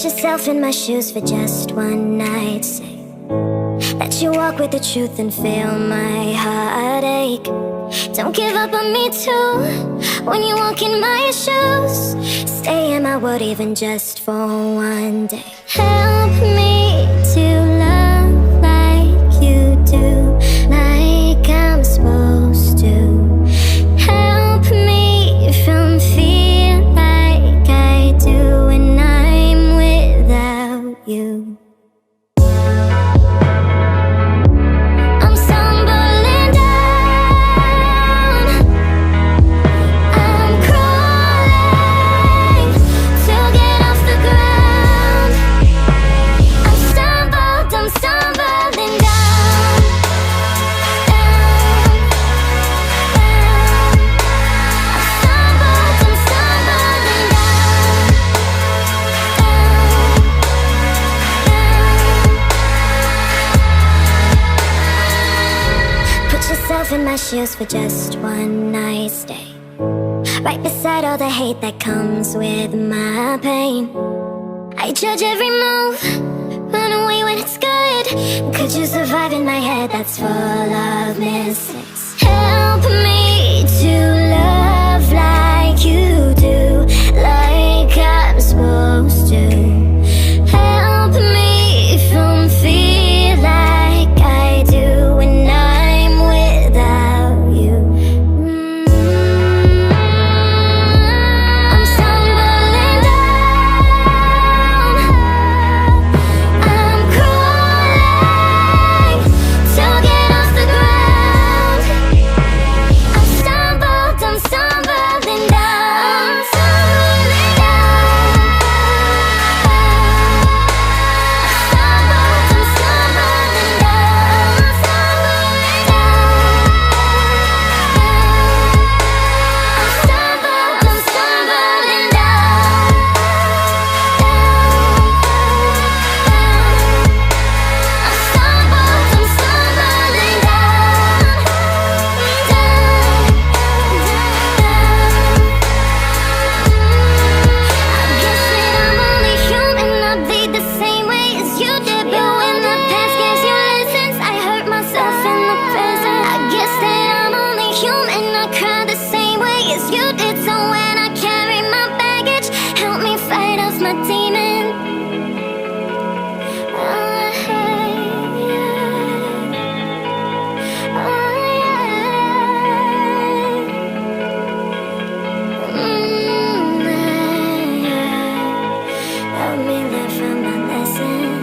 Put yourself in my shoes for just one night. Say that you walk with the truth and feel my heartache. Don't give up on me too when you walk in my shoes. Stay in my world even just for one day. Help me to love like you do, like I'm supposed to. Help me from feel like I do when I'm without you. In my shoes for just one night stay, right beside all the hate that comes with my pain. I judge every move, run away when it's good. Could you survive in my head that's full of mistakes? Help me to love like you do, like I'm supposed to. Help me from feel like I do when I'm without you. I'm stumbling down, I'm crawling to get off the ground. I'm stumbling down, stumbling down. I'm stumbling down, stumbling down. I'm stumbling down. My demon. Help me learn from my lessons.